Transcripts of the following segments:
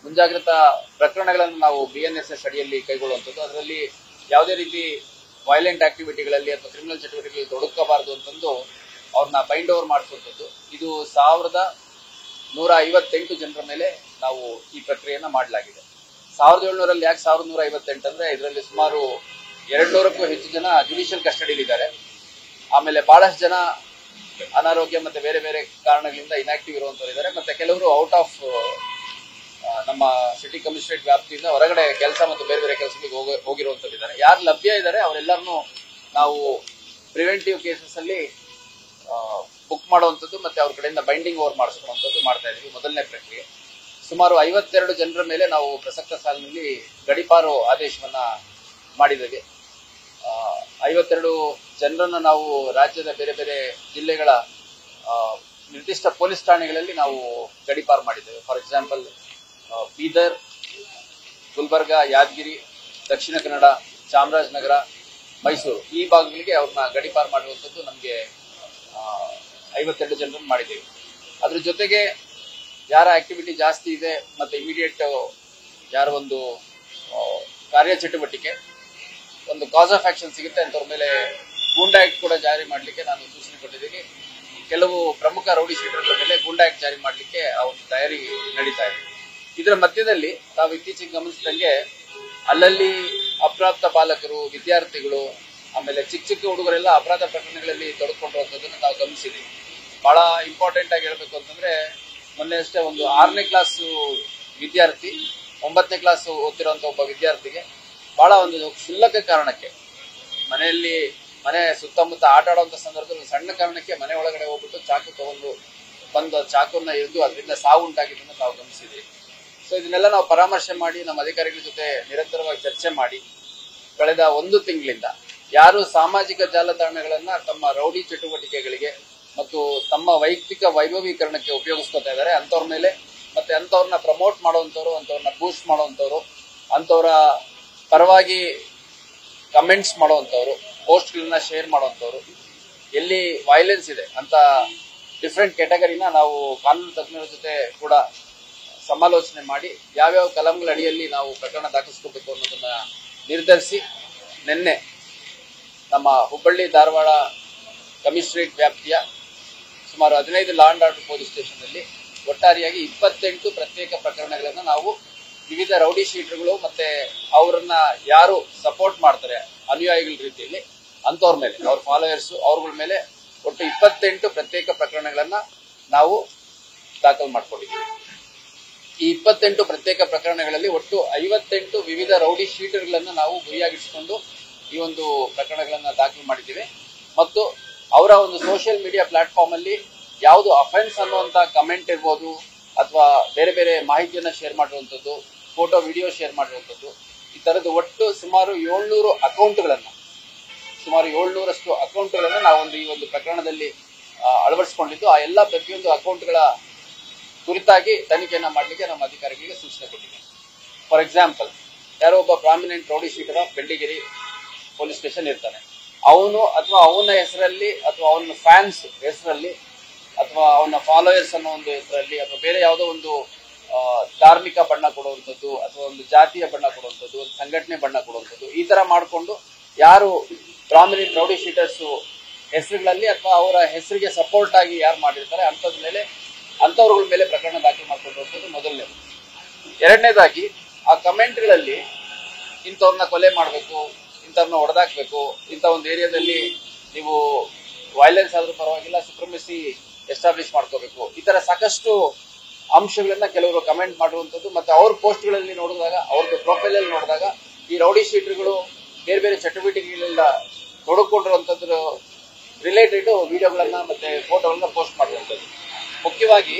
ಮುಂಜಾಗ್ರತಾ ಪ್ರಕರಣಗಳನ್ನು ನಾವು BNSS ಅಡಿಯಲ್ಲಿ ಕೈಗೊಳ್ಳುವಂಥದ್ದು. ಅದರಲ್ಲಿ ಯಾವುದೇ ರೀತಿ ವೈಲೆಂಟ್ ಆಕ್ಟಿವಿಟಿಗಳಲ್ಲಿ ಅಥವಾ ಕ್ರಿಮಿನಲ್ ಚಟುವಟಿಕೆಗಳಲ್ಲಿ ತೊಡಕಬಾರದು ಅಂತಂದು ಅವ್ರನ್ನ ಬೈಂಡ್ ಓವರ್ ಮಾಡಿಸುವಂಥದ್ದು. ಇದು 1158 ಜನರ ಮೇಲೆ ನಾವು ಈ ಪ್ರಕ್ರಿಯೆಯನ್ನ ಮಾಡಲಾಗಿದೆ. 1700ರಲ್ಲಿ ಯಾಕೆ 1158 ಅಂದ್ರೆ ಇದರಲ್ಲಿ ಸುಮಾರು 200ಕ್ಕೂ ಹೆಚ್ಚು ಜನ ಜುಡಿಷಿಯಲ್ ಕಸ್ಟಡಿಲಿದ್ದಾರೆ. ಆಮೇಲೆ ಬಹಳಷ್ಟು ಜನ ಅನಾರೋಗ್ಯ ಮತ್ತೆ ಬೇರೆ ಬೇರೆ ಕಾರಣಗಳಿಂದ ಇನ್ಆಕ್ಟಿವ್ ಇರುವಂತವ್ರು ಇದ್ದಾರೆ. ಮತ್ತೆ ಕೆಲವರು ಔಟ್ ಆಫ್ ನಮ್ಮ ಸಿಟಿ ಕಮಿಷನರೇಟ್ ವ್ಯಾಪ್ತಿಯಿಂದ ಹೊರಗಡೆ ಕೆಲಸ ಮತ್ತು ಬೇರೆ ಬೇರೆ ಕೆಲಸಗಳಿಗೆ ಹೋಗಿರುವಂತವ್ರು ಇದ್ದಾರೆ. ಯಾರು ಲಭ್ಯ ಇದ್ದಾರೆ ಅವರೆಲ್ಲರನ್ನೂ ನಾವು ಪ್ರಿವೆಂಟಿವ್ ಕೇಸಸ್ ಅಲ್ಲಿ ಬುಕ್ ಮಾಡುವಂಥದ್ದು ಮತ್ತೆ ಅವ್ರ ಕಡೆಯಿಂದ ಬೈಂಡಿಂಗ್ ಓವರ್ ಮಾಡಿಸ್ಕೊಳ್ಳುವಂಥದ್ದು ಮಾಡ್ತಾ ಇದೀವಿ. ಮೊದಲನೇ ಪ್ರಕ್ರಿಯೆ ಸುಮಾರು 52 ಜನರ ಮೇಲೆ ನಾವು ಪ್ರಸಕ್ತ ಸಾಲಿನಲ್ಲಿ ಗಡೀಪಾರು ಆದೇಶವನ್ನ ಮಾಡಿದ್ದೇವೆ. 52 ಜನರನ್ನ ನಾವು ರಾಜ್ಯದ ಬೇರೆ ಬೇರೆ ಜಿಲ್ಲೆಗಳ ನಿರ್ದಿಷ್ಟ ಪೊಲೀಸ್ ಠಾಣೆಗಳಲ್ಲಿ ನಾವು ಗಡೀಪಾರು ಮಾಡಿದ್ದೇವೆ. ಫಾರ್ ಎಕ್ಸಾಂಪಲ್ ಬೀದರ್, ಗುಲ್ಬರ್ಗ, ಯಾದಗಿರಿ, ದಕ್ಷಿಣ ಕನ್ನಡ, ಚಾಮರಾಜನಗರ, ಮೈಸೂರು ಈ ಭಾಗಗಳಿಗೆ ಅವ್ರನ್ನ ಗಡೀಪಾರು ಮಾಡುವಂಥದ್ದು ನಮಗೆ 52 ಜನರನ್ನು ಮಾಡಿದ್ದೇವೆ. ಅದ್ರ ಜೊತೆಗೆ ಯಾರ ಆಕ್ಟಿವಿಟಿ ಜಾಸ್ತಿ ಇದೆ ಮತ್ತೆ ಇಮಿಡಿಯೇಟ್ ಯಾರ ಒಂದು ಕಾರ್ಯಚಟುವಟಿಕೆ ಒಂದು ಕಾಸ್ ಆಫ್ ಆಕ್ಷನ್ ಸಿಗುತ್ತೆ ಅಂತವ್ರ ಮೇಲೆ ಗೂಂಡಾ ಆಕ್ಟ್ ಕೂಡ ಜಾರಿ ಮಾಡಲಿಕ್ಕೆ ನಾನು ಸೂಚನೆ ಕೊಟ್ಟಿದ್ದೀನಿ. ಕೆಲವು ಪ್ರಮುಖ ರೌಡಿ ಶೀಟರ್ಗಳ ಮೇಲೆ ಗೂಂಡಾ ಆಕ್ಟ್ ಜಾರಿ ಮಾಡಲಿಕ್ಕೆ ಅವ್ರ ತಯಾರಿ ನಡೀತಾ ಇದೆ. ಇದರ ಮಧ್ಯದಲ್ಲಿ ತಾವು ಇತ್ತೀಚೆಗೆ ಗಮನಿಸಿದಂಗೆ ಅಲ್ಲಲ್ಲಿ ಅಪ್ರಾಪ್ತ ಬಾಲಕರು, ವಿದ್ಯಾರ್ಥಿಗಳು, ಆಮೇಲೆ ಚಿಕ್ಕ ಚಿಕ್ಕ ಹುಡುಗರೆಲ್ಲ ಅಪರಾಧ ಪ್ರಕರಣಗಳಲ್ಲಿ ತೊಡಕೊಂಡಿರುವಂಥದ್ದನ್ನು ನಾವು ಗಮನಿಸಿದ್ದೀವಿ. ಬಹಳ ಇಂಪಾರ್ಟೆಂಟ್ ಆಗಿ ಹೇಳ್ಬೇಕು ಅಂತಂದ್ರೆ ಮೊನ್ನೆ ಅಷ್ಟೇ ಒಂದು 6ನೇ ಕ್ಲಾಸ್ ವಿದ್ಯಾರ್ಥಿ 9ನೇ ಕ್ಲಾಸ್ ಓದ್ತಿರುವಂತ ಒಬ್ಬ ವಿದ್ಯಾರ್ಥಿಗೆ ಬಹಳ ಒಂದು ಕ್ಷುಲ್ಲಕ ಕಾರಣಕ್ಕೆ ಮನೆ ಸುತ್ತಮುತ್ತ ಆಟ ಆಡುವಂತ ಸಂದರ್ಭದಲ್ಲಿ ಸಣ್ಣ ಕಾರಣಕ್ಕೆ ಮನೆ ಒಳಗಡೆ ಹೋಗ್ಬಿಟ್ಟು ಚಾಕು ತಗೊಂಡು ಬಂದು ಚಾಕುವನ್ನ ಇರಿದು ಅದರಿಂದ ಸಾವು ಉಂಟಾಗಿದ್ದನ್ನು ನಾವು ಗಮನಿಸಿದ್ವಿ. ಸೊ ಇದನ್ನೆಲ್ಲ ನಾವು ಪರಾಮರ್ಶೆ ಮಾಡಿ ನಮ್ಮ ಅಧಿಕಾರಿಗಳ ಜೊತೆ ನಿರಂತರವಾಗಿ ಚರ್ಚೆ ಮಾಡಿ ಕಳೆದ 1 ತಿಂಗಳಿಂದ ಯಾರು ಸಾಮಾಜಿಕ ಜಾಲತಾಣಗಳನ್ನ ತಮ್ಮ ರೌಡಿ ಚಟುವಟಿಕೆಗಳಿಗೆ ಮತ್ತು ತಮ್ಮ ವೈಯಕ್ತಿಕ ವೈಭವೀಕರಣಕ್ಕೆ ಉಪಯೋಗಿಸ್ಕೊತಾ ಇದ್ದಾರೆ ಅಂತವ್ರ ಮೇಲೆ ಮತ್ತೆ ಅಂತವ್ರನ್ನ ಪ್ರಮೋಟ್ ಮಾಡುವಂತವ್ರು, ಅಂತವ್ರನ್ನ ಬೂಸ್ಟ್ ಮಾಡುವಂತವ್ರು, ಅಂತವ್ರ ಪರವಾಗಿ ಕಮೆಂಟ್ಸ್ ಮಾಡುವಂತವ್ರು, ಪೋಸ್ಟ್ಗಳನ್ನ ಶೇರ್ ಮಾಡುವಂತವ್ರು, ಎಲ್ಲಿ ವೈಲೆನ್ಸ್ ಇದೆ ಅಂತ ಡಿಫ್ರೆಂಟ್ ಕ್ಯಾಟಗರಿನ ನಾವು ಕಾನೂನು ತಜ್ಞರ ಜೊತೆ ಕೂಡ ಸಮಾಲೋಚನೆ ಮಾಡಿ ಯಾವ್ಯಾವ ಕಲಂಗಳ ಅಡಿಯಲ್ಲಿ ನಾವು ಪ್ರಕರಣ ದಾಖಲಿಸ್ಕೋಬೇಕು ಅನ್ನೋದನ್ನ ನಿರ್ಧರಿಸಿ ನಿನ್ನೆ ನಮ್ಮ ಹುಬ್ಬಳ್ಳಿ ಧಾರವಾಡ ಕಮಿಷನರೇಟ್ ವ್ಯಾಪ್ತಿಯ ಸುಮಾರು 15 law and order police station ಅಲ್ಲಿ ಒಟ್ಟಾರೆಯಾಗಿ 28 ಪ್ರತ್ಯೇಕ ಪ್ರಕರಣಗಳನ್ನ ನಾವು ವಿವಿಧ ರೌಡಿ ಶೀಟರ್ಗಳು ಮತ್ತೆ ಅವರನ್ನ ಯಾರು ಸಪೋರ್ಟ್ ಮಾಡ್ತಾರೆ ಅನುಯಾಯಿಗಳ ರೀತಿಯಲ್ಲಿ ಅಂತವ್ರ ಮೇಲೆ, ಅವ್ರ ಫಾಲೋಯರ್ಸ್ ಅವ್ರಗಳ ಮೇಲೆ ಒಟ್ಟು 28 ಪ್ರತ್ಯೇಕ ಪ್ರಕರಣಗಳನ್ನ ನಾವು ದಾಖಲು ಮಾಡ್ಕೊಂಡಿದ್ದೀವಿ. ಈ 28 ಪ್ರತ್ಯೇಕ ಪ್ರಕರಣಗಳಲ್ಲಿ ಒಟ್ಟು 58 ವಿವಿಧ ರೌಡಿ ಶೀಟರ್ಗಳನ್ನ ನಾವು ಗುರಿಯಾಗಿಸಿಕೊಂಡು ಈ ಒಂದು ಪ್ರಕರಣಗಳನ್ನ ದಾಖಲು ಮಾಡಿದ್ದೀವಿ. ಮತ್ತು ಅವರ ಒಂದು ಸೋಷಿಯಲ್ ಮೀಡಿಯಾ ಪ್ಲಾಟ್ಫಾರ್ಮ್ ಅಲ್ಲಿ ಯಾವುದು ಅಫೆನ್ಸ್ ಅನ್ನುವಂತ ಕಮೆಂಟ್ ಇರ್ಬೋದು ಅಥವಾ ಬೇರೆ ಬೇರೆ ಮಾಹಿತಿಯನ್ನ ಶೇರ್ ಮಾಡಿರುವಂತದ್ದು, ಫೋಟೋ ವಿಡಿಯೋ ಶೇರ್ ಮಾಡಿರುವಂತದ್ದು, ಈ ತರದ್ದು ಒಟ್ಟು ಸುಮಾರು 700 ಅಕೌಂಟ್ಗಳನ್ನ ನಾವೊಂದು ಈ ಒಂದು ಪ್ರಕರಣದಲ್ಲಿ ಅಳವಡಿಸಿಕೊಂಡಿದ್ದು ಆ ಎಲ್ಲ ಪ್ರತಿಯೊಂದು ಅಕೌಂಟ್ಗಳ ಕುರಿತಾಗಿ ತನಿಖೆಯನ್ನ ಮಾಡಲಿಕ್ಕೆ ನಮ್ಮ ಅಧಿಕಾರಿಗಳಿಗೆ ಸೂಚನೆ ಕೊಟ್ಟಿದ್ದೇವೆ. ಫಾರ್ ಎಕ್ಸಾಂಪಲ್ ಯಾರೋ ಒಬ್ಬ prominent rowdy sheeter Belligiri police station ಇರ್ತಾನೆ, ಅವನು ಅಥವಾ ಅವನ ಹೆಸರಲ್ಲಿ ಅಥವಾ ಅವನ ಫ್ಯಾನ್ಸ್ ಹೆಸರಲ್ಲಿ ಅಥವಾ ಅವನ ಫಾಲೋಯರ್ಸ್ ಅನ್ನೋ ಒಂದು ಹೆಸರಲ್ಲಿ ಅಥವಾ ಬೇರೆ ಯಾವುದೋ ಒಂದು ಧಾರ್ಮಿಕ ಬಣ್ಣ ಕೊಡುವಂಥದ್ದು ಅಥವಾ ಒಂದು ಜಾತಿಯ ಬಣ್ಣ ಕೊಡುವಂಥದ್ದು, ಒಂದು ಸಂಘಟನೆ ಬಣ್ಣ ಕೊಡುವಂಥದ್ದು, ಈ ತರ ಮಾಡಿಕೊಂಡು ಯಾರು ಪ್ರಾಮಿನೆಂಟ್ ರೌಡಿ ಶೀಟರ್ಸ್ ಹೆಸರುಗಳಲ್ಲಿ ಅಥವಾ ಅವರ ಹೆಸರಿಗೆ ಸಪೋರ್ಟ್ ಆಗಿ ಯಾರು ಮಾಡಿರ್ತಾರೆ ಅಂತವ್ರಗಳ ಮೇಲೆ ಪ್ರಕರಣ ದಾಖಲು ಮಾಡ್ಕೊಂಡಿರುವಂಥದ್ದು ಮೊದಲನೇದು. ಎರಡನೇದಾಗಿ ಆ ಕಮೆಂಟ್ಗಳಲ್ಲಿ ಇಂಥವ್ರನ್ನ ಕೊಲೆ ಮಾಡಬೇಕು, ಇಂಥವ್ರನ್ನ ಹೊಡೆದಾಕ್ಬೇಕು, ಇಂಥ ಒಂದು ಏರಿಯಾದಲ್ಲಿ ನೀವು ವೈಲೆನ್ಸ್ ಆದ್ರೂ ಪರವಾಗಿಲ್ಲ ಸುಪ್ರಮಸಿ ಎಸ್ಟಾಬ್ಲಿಷ್ ಮಾಡ್ಕೋಬೇಕು, ಈ ತರ ಸಾಕಷ್ಟು ಅಂಶಗಳನ್ನ ಕೆಲವರು ಕಮೆಂಟ್ ಮಾಡುವಂಥದ್ದು. ಮತ್ತೆ ಅವ್ರ ಪೋಸ್ಟ್ಗಳಲ್ಲಿ ನೋಡಿದಾಗ, ಅವ್ರದ್ದು ಪ್ರೊಫೈಲ್ ಅಲ್ಲಿ ನೋಡಿದಾಗ ಈ ರೌಡಿ ಶೀಟರ್ಗಳು ಬೇರೆ ಬೇರೆ ಚಟುವಟಿಕೆಗಳಿಂದ ತೊಡಕೊಂಡಿರುವಂತದ್ದು ರಿಲೇಟೆಡ್ ವಿಡಿಯೋಗಳನ್ನ ಮತ್ತೆ ಫೋಟೋಗಳನ್ನ ಪೋಸ್ಟ್ ಮಾಡುವಂಥದ್ದು. ಮುಖ್ಯವಾಗಿ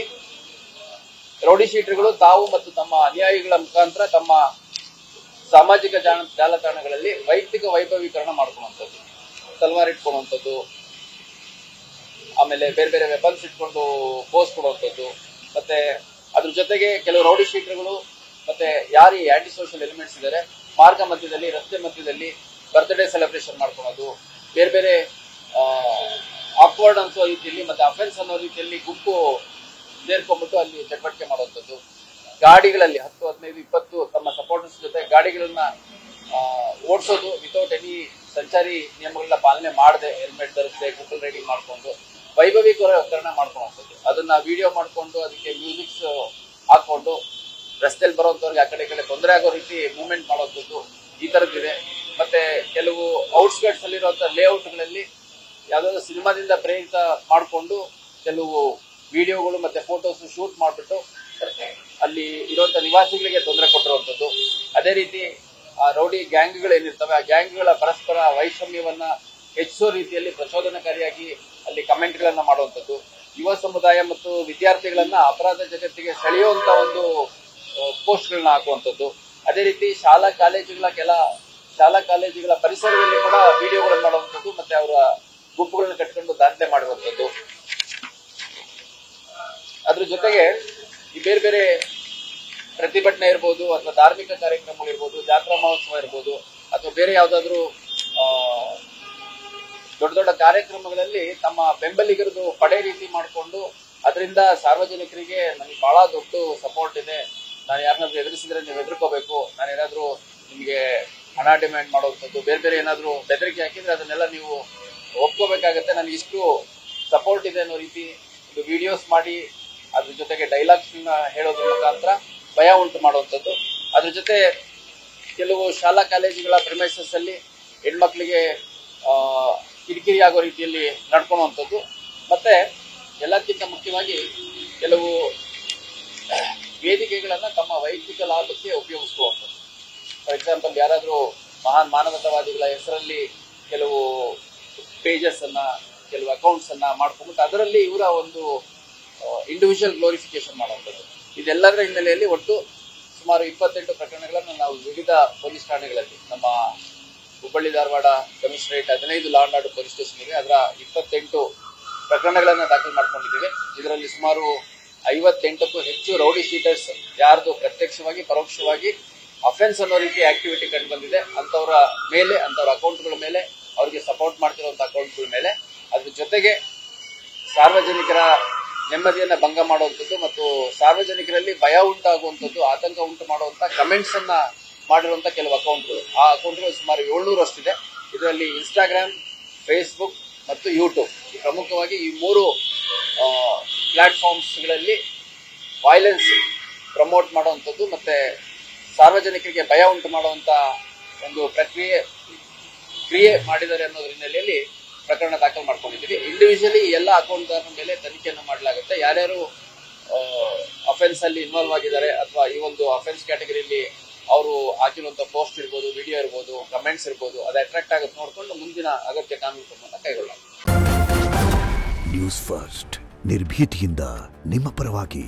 ರೌಡಿ ಶೀಟರ್ಗಳು ತಾವು ಮತ್ತು ತಮ್ಮ ಅನುಯಾಯಿಗಳ ಮುಖಾಂತರ ತಮ್ಮ ಸಾಮಾಜಿಕ ಜಾಲತಾಣಗಳಲ್ಲಿ ವೈಯಕ್ತಿಕ ವೈಭವೀಕರಣ ಮಾಡ್ಕೊಳ್ಳುವಂಥದ್ದು, ತಲ್ವಾರ್ ಇಟ್ಕೊಳ್ಳುವಂಥದ್ದು, ಆಮೇಲೆ ಬೇರೆ ಬೇರೆ ವೆಪನ್ಸ್ ಇಟ್ಕೊಂಡು ಪೋಸ್ಟ್ ಕೊಡುವಂಥದ್ದು, ಮತ್ತೆ ಅದ್ರ ಜೊತೆಗೆ ಕೆಲವು ರೌಡಿ ಶೀಟರ್ಗಳು ಮತ್ತೆ ಯಾರು ಈ ಆಂಟಿ ಸೋಷಿಯಲ್ ಎಲಿಮೆಂಟ್ಸ್ ಇದ್ದಾರೆ ಮಾರ್ಗ ಮಧ್ಯದಲ್ಲಿ, ರಸ್ತೆ ಮಧ್ಯದಲ್ಲಿ ಬರ್ತ್ಡೇ ಸೆಲೆಬ್ರೇಷನ್ ಮಾಡ್ಕೊಳ್ಳೋದು, ಬೇರೆ ಬೇರೆ ಆಕ್ವರ್ಡ್ ಅನ್ಸೋ ರೀತಿಯಲ್ಲಿ ಮತ್ತೆ ಅಫೆನ್ಸ್ ಅನ್ನೋ ರೀತಿಯಲ್ಲಿ ಗುಂಪು ಸೇರ್ಕೊಂಡ್ಬಿಟ್ಟು ಅಲ್ಲಿ ಚಟುವಟಿಕೆ ಮಾಡುವಂಥದ್ದು, ಗಾಡಿಗಳಲ್ಲಿ 10, 15, 20 ತಮ್ಮ ಸಪೋರ್ಟರ್ಸ್ ಜೊತೆ ಗಾಡಿಗಳನ್ನ ಓಡಿಸೋದು ವಿತೌಟ್ ಎನಿ ಸಂಚಾರಿ ನಿಯಮಗಳನ್ನ ಪಾಲನೆ ಮಾಡದೆ, ಹೆಲ್ಮೆಟ್ ಧರಿಸದೆ, ಟ್ರಿಪಲ್ ರೈಡಿಂಗ್ ಮಾಡ್ಕೊಂಡು ವೈಭವೀಕರಣ ಮಾಡ್ಕೊಳ್ಳುವಂಥದ್ದು. ಅದನ್ನ ವಿಡಿಯೋ ಮಾಡ್ಕೊಂಡು ಅದಕ್ಕೆ ಮ್ಯೂಸಿಕ್ಸ್ ಹಾಕೊಂಡು ರಸ್ತೆಯಲ್ಲಿ ಬರುವಂತವ್ರಿಗೆ ಆ ಕಡೆ ಈ ಕಡೆ ತೊಂದರೆ ಆಗೋ ರೀತಿ ಮೂವ್ಮೆಂಟ್ ಮಾಡುವಂಥದ್ದು ಈ ತರದ್ದಿದೆ. ಮತ್ತೆ ಕೆಲವು ಔಟ್ಸ್ಕರ್ಟ್ಸ್ ಅಲ್ಲಿರುವಂತಹ ಲೇಔಟ್ಗಳಲ್ಲಿ ಯಾವ್ದಾದ್ರು ಸಿನಿಮಾದಿಂದ ಪ್ರೇರಿತ ಮಾಡಿಕೊಂಡು ಕೆಲವು ವಿಡಿಯೋಗಳು ಮತ್ತೆ ಫೋಟೋಸ್ ಶೂಟ್ ಮಾಡಿಬಿಟ್ಟು ಅಲ್ಲಿ ಇರುವಂತ ನಿವಾಸಿಗಳಿಗೆ ತೊಂದರೆ ಕೊಟ್ಟಿರುವಂಥದ್ದು. ಅದೇ ರೀತಿ ಆ ರೌಡಿ ಗ್ಯಾಂಗ್ಗಳು ಏನಿರ್ತವೆ ಆ ಗ್ಯಾಂಗ್ಗಳ ಪರಸ್ಪರ ವೈಷಮ್ಯವನ್ನ ಹೆಚ್ಚಿಸೋ ರೀತಿಯಲ್ಲಿ ಪ್ರಚೋದನಕಾರಿಯಾಗಿ ಅಲ್ಲಿ ಕಮೆಂಟ್ಗಳನ್ನ ಮಾಡುವಂಥದ್ದು, ಯುವ ಸಮುದಾಯ ಮತ್ತು ವಿದ್ಯಾರ್ಥಿಗಳನ್ನ ಅಪರಾಧ ಜಗತ್ತಿಗೆ ಸೆಳೆಯುವಂತ ಒಂದು ಪೋಸ್ಟ್ಗಳನ್ನ ಹಾಕುವಂಥದ್ದು. ಅದೇ ರೀತಿ ಶಾಲಾ ಕಾಲೇಜುಗಳ ಪರಿಸರದಲ್ಲಿ ಕೂಡ ವಿಡಿಯೋಗಳನ್ನು ಮಾಡುವಂಥದ್ದು ಮತ್ತೆ ಅವರ ಗುಂಪುಗಳನ್ನ ಕಟ್ಕೊಂಡು ದಾಂಧಲೆ ಮಾಡುವಂಥದ್ದು. ಅದ್ರ ಜೊತೆಗೆ ಈ ಬೇರೆ ಬೇರೆ ಪ್ರತಿಭಟನೆ ಇರ್ಬೋದು ಅಥವಾ ಧಾರ್ಮಿಕ ಕಾರ್ಯಕ್ರಮಗಳು ಇರ್ಬೋದು, ಜಾತ್ರಾ ಮಹೋತ್ಸವ ಇರ್ಬೋದು ಅಥವಾ ಬೇರೆ ಯಾವ್ದಾದ್ರು ದೊಡ್ಡ ದೊಡ್ಡ ಕಾರ್ಯಕ್ರಮಗಳಲ್ಲಿ ತಮ್ಮ ಬೆಂಬಲಿಗರದು ಪಡೆ ರೀತಿ ಮಾಡಿಕೊಂಡು ಅದರಿಂದ ಸಾರ್ವಜನಿಕರಿಗೆ ನನಗೆ ಬಹಳ ದೊಡ್ಡ ಸಪೋರ್ಟ್ ಇದೆ, ನಾನು ಯಾರನ್ನಾದ್ರೂ ಎದುರಿಸಿದ್ರೆ ನೀವು ಹೆದರ್ಕೋಬೇಕು, ನಾನು ಏನಾದ್ರೂ ನಿಮ್ಗೆ ಹಣ ಡಿಮ್ಯಾಂಡ್ ಮಾಡುವಂಥದ್ದು, ಬೇರೆ ಬೇರೆ ಏನಾದ್ರೂ ಬೆದರಿಕೆ ಹಾಕಿದ್ರೆ ಅದನ್ನೆಲ್ಲ ನೀವು ಒಪ್ಕೋಬೇಕಾಗತ್ತೆ, ನನಗೆ ಇಷ್ಟು ಸಪೋರ್ಟ್ ಇದೆ ಅನ್ನೋ ರೀತಿ ಇದು ವಿಡಿಯೋಸ್ ಮಾಡಿ ಅದ್ರ ಜೊತೆಗೆ ಡೈಲಾಗ್ಸ್ ಹೇಳೋದ್ರ ಮುಖಾಂತರ ಭಯ ಉಂಟು ಮಾಡುವಂಥದ್ದು. ಅದ್ರ ಜೊತೆ ಕೆಲವು ಶಾಲಾ ಕಾಲೇಜುಗಳ ಪ್ರಿಮೈಸಸ್ ಅಲ್ಲಿ ಹೆಣ್ಮಕ್ಳಿಗೆ ಕಿರಿಕಿರಿ ಆಗೋ ರೀತಿಯಲ್ಲಿ ನಡ್ಕೊಳ್ಳುವಂಥದ್ದು. ಮತ್ತೆ ಎಲ್ಲಕ್ಕಿಂತ ಮುಖ್ಯವಾಗಿ ಕೆಲವು ವೇದಿಕೆಗಳನ್ನ ತಮ್ಮ ವೈಯಕ್ತಿಕ ಲಾಭಕ್ಕೆ ಉಪಯೋಗಿಸುವಂಥದ್ದು. ಫಾರ್ ಎಕ್ಸಾಂಪಲ್ ಯಾರಾದ್ರೂ ಮಹಾನ್ ಮಾನವತಾವಾದಿಗಳ ಹೆಸರಲ್ಲಿ ಕೆಲವು ಪೇಜಸ್ ಅನ್ನ, ಕೆಲವು ಅಕೌಂಟ್ಸ್ ಅನ್ನ ಮಾಡ್ಕೊಂಡ್ಬಿಟ್ಟು ಅದರಲ್ಲಿ ಇವರ ಒಂದು ಇಂಡಿವಿಜುವಲ್ ಗ್ಲೋರಿಫಿಕೇಶನ್ ಮಾಡುವಂಥದ್ದು. ಇದೆಲ್ಲದರ ಹಿನ್ನೆಲೆಯಲ್ಲಿ ಒಟ್ಟು ಸುಮಾರು 28 ಪ್ರಕರಣಗಳನ್ನು ನಾವು ವಿವಿಧ ಪೊಲೀಸ್ ಠಾಣೆಗಳಲ್ಲಿ, ನಮ್ಮ Hubballi Dharwad commissionerate 15 law and order police station ಇದೆ, ಅದರ 28 ಪ್ರಕರಣಗಳನ್ನ ದಾಖಲು ಮಾಡ್ಕೊಂಡಿದ್ದೀವಿ. ಇದರಲ್ಲಿ ಸುಮಾರು 58ಕ್ಕೂ ಹೆಚ್ಚು ರೌಡಿ ಶೀಟರ್ಸ್ ಯಾರ್ದು ಪ್ರತ್ಯಕ್ಷವಾಗಿ ಪರೋಕ್ಷವಾಗಿ ಅಫೆನ್ಸ್ ಅನ್ನೋ ರೀತಿ ಆಕ್ಟಿವಿಟಿ ಕಂಡು ಬಂದಿದೆ ಅಂತವರ ಮೇಲೆ, ಅಂತವರ ಅಕೌಂಟ್ಗಳ ಮೇಲೆ, ಅವರಿಗೆ ಸಪೋರ್ಟ್ ಮಾಡ್ತಿರುವಂತಹ ಅಕೌಂಟ್ಗಳ ಮೇಲೆ, ಅದ್ರ ಜೊತೆಗೆ ಸಾರ್ವಜನಿಕರ ನೆಮ್ಮದಿಯನ್ನ ಭಂಗ ಮಾಡುವಂಥದ್ದು ಮತ್ತು ಸಾರ್ವಜನಿಕರಲ್ಲಿ ಭಯ ಉಂಟಾಗುವಂಥದ್ದು, ಆತಂಕ ಉಂಟು ಮಾಡುವಂತಹ ಕಮೆಂಟ್ಸ್ ಅನ್ನ ಮಾಡಿರುವಂತ ಕೆಲವು ಅಕೌಂಟ್ಗಳು. ಆ ಅಕೌಂಟ್ಗಳು ಸುಮಾರು 700 ಅಷ್ಟಿದೆ. ಇದರಲ್ಲಿ ಇನ್ಸ್ಟಾಗ್ರಾಮ್, ಫೇಸ್ಬುಕ್ ಮತ್ತು ಯೂಟ್ಯೂಬ್ ಪ್ರಮುಖವಾಗಿ ಈ 3 ಪ್ಲಾಟ್ಫಾರ್ಮ್ಸ್ಗಳಲ್ಲಿ ವೈಲೆನ್ಸ್ ಪ್ರಮೋಟ್ ಮಾಡುವಂಥದ್ದು ಮತ್ತೆ ಸಾರ್ವಜನಿಕರಿಗೆ ಭಯ ಉಂಟು ಮಾಡುವಂತ ಒಂದು ಕ್ರಿಯೆ ಮಾಡಿದ್ದಾರೆ ಅನ್ನೋದ್ರ ಹಿನ್ನೆಲೆಯಲ್ಲಿ ಪ್ರಕರಣ ದಾಖಲು ಮಾಡ್ಕೊಂಡಿದ್ದೀವಿ. ಇಂಡಿವಿಜುವಲಿ ಎಲ್ಲ ಅಕೌಂಟ್ದಾರರ ಮೇಲೆ ತನಿಖೆಯನ್ನು ಮಾಡಲಾಗುತ್ತೆ. ಯಾರ್ಯಾರು ಅಫೆನ್ಸ್ ಅಲ್ಲಿ ಇನ್ವಾಲ್ವ್ ಆಗಿದ್ದಾರೆ ಅಥವಾ ಈ ಒಂದು ಅಫೆನ್ಸ್ ಕ್ಯಾಟಗರಿಯಲ್ಲಿ ಅವರು ಹಾಕಿರುವಂತಹ ಪೋಸ್ಟ್ ಇರ್ಬೋದು, ವಿಡಿಯೋ ಇರ್ಬೋದು, ಕಮೆಂಟ್ಸ್ ಇರ್ಬೋದು, ಅದು ಅಟ್ರಾಕ್ಟ್ ಆಗುತ್ತೆ ನೋಡಿಕೊಂಡು ಮುಂದಿನ ಅಗತ್ಯ ಕಾನೂನು ಕ್ರಮವನ್ನು ಕೈಗೊಳ್ಳಲಾಗುತ್ತೆ. ನ್ಯೂಸ್ ಫಸ್ಟ್, ನಿರ್ಭೀತಿಯಿಂದ ನಿಮ್ಮ ಪರವಾಗಿ.